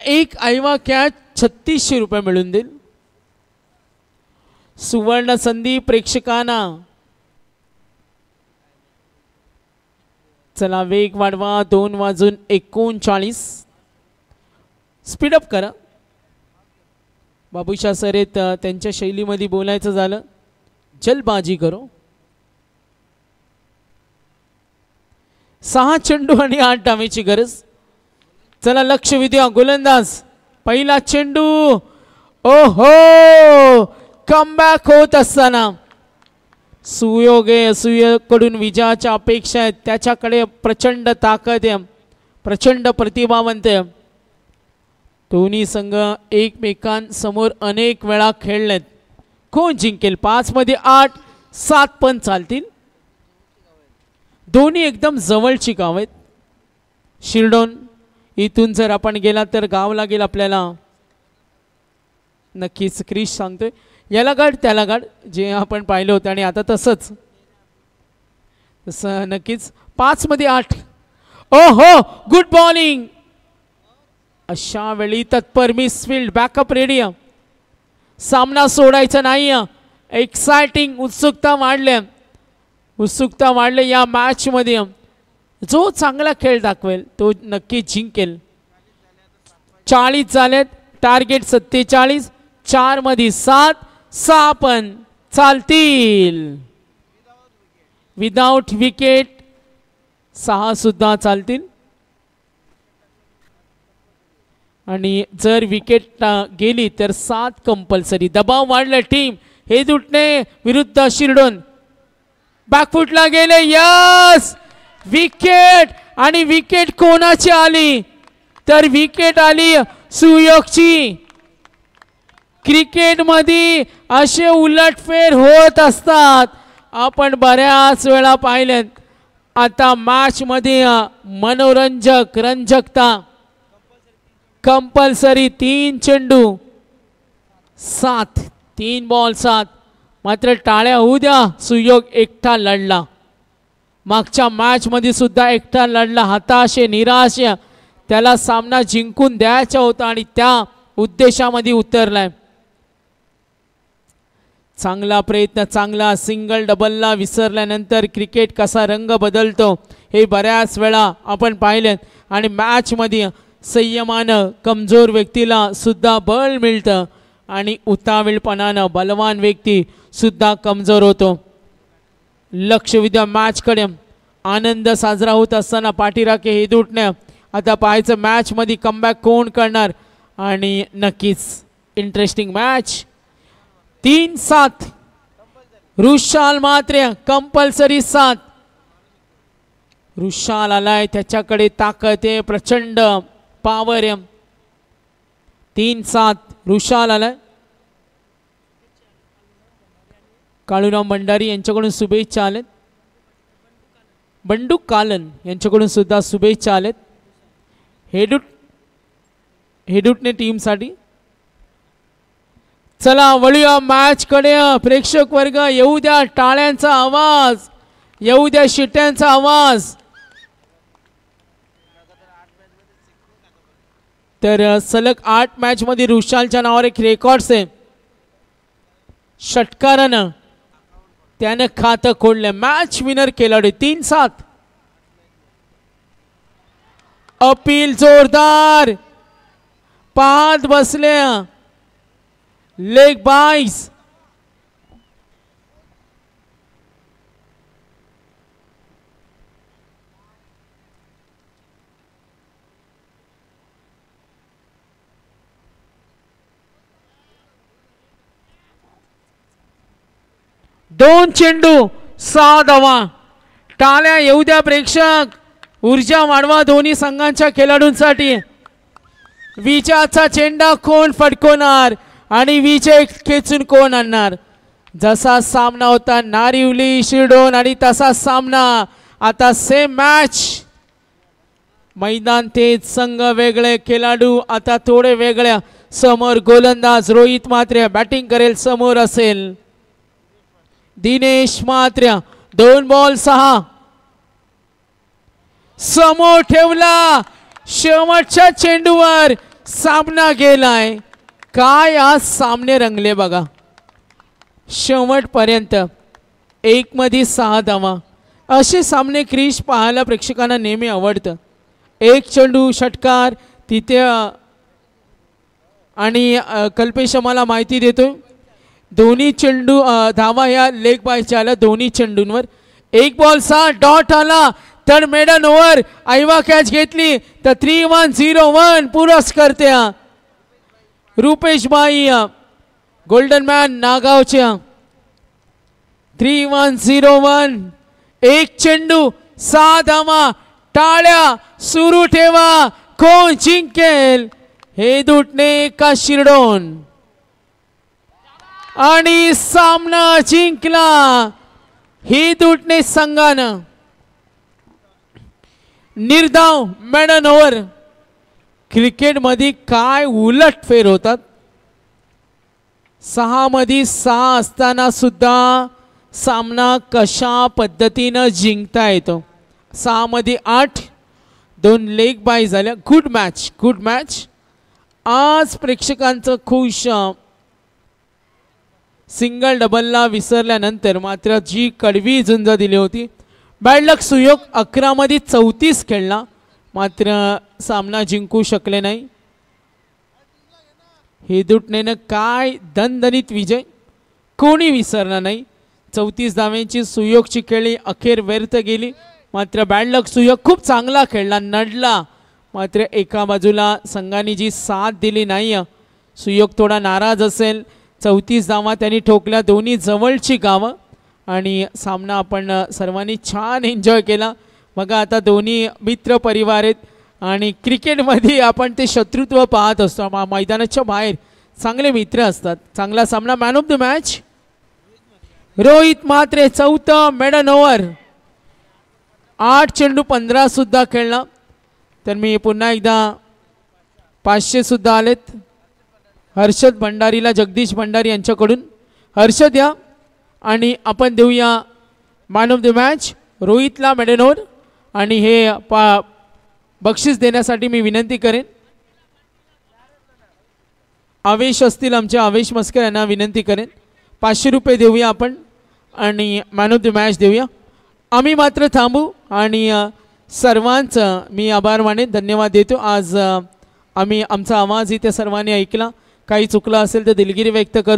एक आयवा कॅच 3600 रुपये मिळून देईल. सुवर्ण संधी प्रेक्षकांना. चला वेग वाढवा. 2:39 स्पीडअप करा. बाबूशा सर आहेत त्यांच्या शैलीमध्ये बोलायचं झालं जलबाजी करो. 6 चेंडू आणि 8 डावेची गरज. चला लक्ष विद्या गोलंदाज. पहिला चेंडू. ओहो कमबॅक होत असताना सुयोग आहे. सुयोगकडून विजयाच्या अपेक्षा आहेत. त्याच्याकडे प्रचंड ताकद आहे, प्रचंड प्रतिभावंत आहे. दोन्ही संघ एकमेकांसमोर अनेक वेळा खेळलेत. कोण जिंकेल? 5 मध्ये 8 7 पण चालतील. दोन्ही एकदम जवळची गाव आहेत. शिरडोन इथून जर आपण गेला तर गाव लागेल आपल्याला. नक्कीच क्रिश सांगतोय याला गाड त्याला गाड जे आपण पाहिलं होतं आणि आता तसंच तसं नक्कीच. 5 मध्ये 8. ओहो गुड बॉलिंग. अशा वेळी तत्पर मिसफील्ड बॅकअप रेडी. सामना सोडायचा नाही. एक्साइटिंग उत्सुकता वाढले या मॅच मध्ये. जो चांगला खेळ दाखवेल तो नक्की जिंकेल. 40 झालेत. टार्गेट 47. 4 मध्ये 7. 6 पण चालतील. विदाउट विकेट 6 सुद्धा चालतील. आणि जर विकेट गेली तर 7 कंपल्सरी. दबाव वाढला टीम हेदुटणे विरुद्ध शिरडोन. बॅकफुटला गेले. Yes wicket. आणि विकेट कोणाची आली तर विकेट आली सुयोगची. क्रिकेट मध्ये असे उलटफेर होत असतात आपण बऱ्याच वेळा पाहिलेत. आता मॅच मध्ये मनोरंजक रंजकता. कंपल्सरी 3 चेंडू 7. 3 बॉल 7. मात्र टाळ्या होऊ द्या. सुयोग एकटा लढला. मागच्या मॅच मध्ये सुद्धा एकटा लढला. हताश निराश. त्याला सामना जिंकून द्यायचा होता आणि त्या उद्देशामध्ये उतरलाय. चांगला प्रयत्न. चांगला सिंगल डबलला विसरल्यानंतर क्रिकेट कसा रंग बदलतो हे बऱ्याच वेळा आपण पाहिले. आणि मॅच मध्ये संयमानं कमजोर व्यक्तीला सुद्धा बळ मिळतं आणि उतावीळपणानं बलवान व्यक्ती सुद्धा कमजोर होतो. लक्ष विद्या मॅच कडे. आनंद साजरा होत असताना पाठीराखे हेदुटणे. आता पाहायचं मॅच मध्ये कमबॅक कोण करणार. आणि नक्कीच इंटरेस्टिंग मॅच. 3-7 रुशाल मात्र कंपल्सरी 7. रुशाल आलाय. त्याच्याकडे ताकद आहे, प्रचंड पावर आहे. 3-7 रुशाल आलाय. काळूराव भंडारी यांच्याकडून शुभेच्छा आलेत. बंडू कालन यांच्याकडून सुद्धा शुभेच्छा आलेत हेडूटने टीमसाठी. चला वळूया मॅच कडे. प्रेक्षक वर्ग येऊ द्या टाळ्यांचा आवाज, येऊ द्या शिट्यांचा आवाज. तर सलग 8 मॅच मध्ये रुशालच्या नावावर एक रेकॉर्ड्स आहे. षटकारानं त्यानं खातं खोडलं. मॅच विनर खेळाडू 3-7. अपील जोरदार. पाहत बसले. लेग बाईस. दोन चेंडू 6 धावा. टाळ्या येऊ द्या प्रेक्षक. ऊर्जा वाढवा दोन्ही संघांच्या खेळाडूंसाठी. विजयाचा चेंडा कोण फटकवणार आणि विजय खेचून कोण आणणार. जसा सामना होता नारिवली शिरडोन आणि तसा सामना आता सेम मॅच. मैदान तेच, संघ वेगळे, खेळाडू आता थोडे वेगळ्या. समोर गोलंदाज रोहित मात्रे बॅटिंग करेल. समोर असेल दिनेश मात्रे. 2 बॉल 6. समोर ठेवला. शेवटच्या चेंडूवर सामना गेलाय. काय आज सामने रंगले बघा शेवटपर्यंत. 1 मध्ये 6 धावा. असे सामने क्रिश पाहायला प्रेक्षकांना नेहमी आवडतं. एक चेंडू षटकार तिथे आणि कल्पेश आम्हाला माहिती देतोय दोन्ही चेंडू धावा या लेग बायच्या आल्या दोन्ही चेंडूंवर. एक बॉल 6 डॉट आला तर मेडन ओव्हर. आयवा कॅच घेतली तर 3-1-0-1 पुरस्कर्त्या रुपेश बाई गोल्डन मॅन नागावच्या. 3-1-0-1. एक चेंडू 6 धावा. टाळ्या सुरू ठेवा. कोण जिंकेल? हे दुटणे का शिरडोन? आणि सामना जिंकला ही दुटणे संघानं. निर्धाव मेडन ओव्हर. क्रिकेटमध्ये काय उलटफेर होतात. 6 मध्ये 6 असताना सुद्धा सामना कशा पद्धतीनं जिंकता येतो. 6 मध्ये 8. 2 लेग बाय झाल्या. Good match, good match. आज प्रेक्षकांचं खुश. सिंगल डबलला विसरल्यानंतर मात्र जी कडवी झुंज दिली होती. बॅड लक सुयोग 11 मध्ये 34 खेळला मात्र सामना जिंकू शकले नाही. हे दुटणेनं काय दणदणीत विजय कोणी विसरणार नाही. 34 धाव्यांची सुयोगची खेळी अखेर व्यर्थ गेली मात्र बॅड लक सुयोग खूप चांगला खेळला नडला मात्र एका बाजूला संघाने जी साथ दिली नाही. सुयोग थोडा नाराज असेल. 34 धावा त्यांनी ठोकल्या दोन्ही जवळची गावं आणि सामना आपण सर्वांनी छान एन्जॉय केला. बघा आता दोन्ही मित्र परिवार आहेत आणि क्रिकेटमध्ये आपण ते शत्रुत्व पाहत असतो. मैदानाच्या बाहेर चांगले मित्र असतात. चांगला सामना. Man of the match Rohit Mhatre 4थं मेडन ओव्हर. 8 चेंडू 15 सुद्धा खेळला. तर मी पुन्हा एकदा 500 सुद्धा आलेत हर्षद भंडारीला जगदीश भंडारी यांच्याकडून. हर्षद या आणि आपण देऊया मॅन ऑफ द मॅच रोहितला मेडन ओव्हर. आणि हे बक्षीस देण्यासाठी मी विनंती करेन आवेश असतील आमचे आवेश मस्कर यांना विनंती करेन 500 रुपये देऊया आपण आणि मॅन ऑफ द मॅच देऊया. आम्ही मात्र थांबू आणि सर्वांचं मी आभार मानेन धन्यवाद देतो. आज आम्ही आमचा आवाज इथे सर्वांनी ऐकला. काही चुकलं असेल तर दिलगिरी व्यक्त करतो.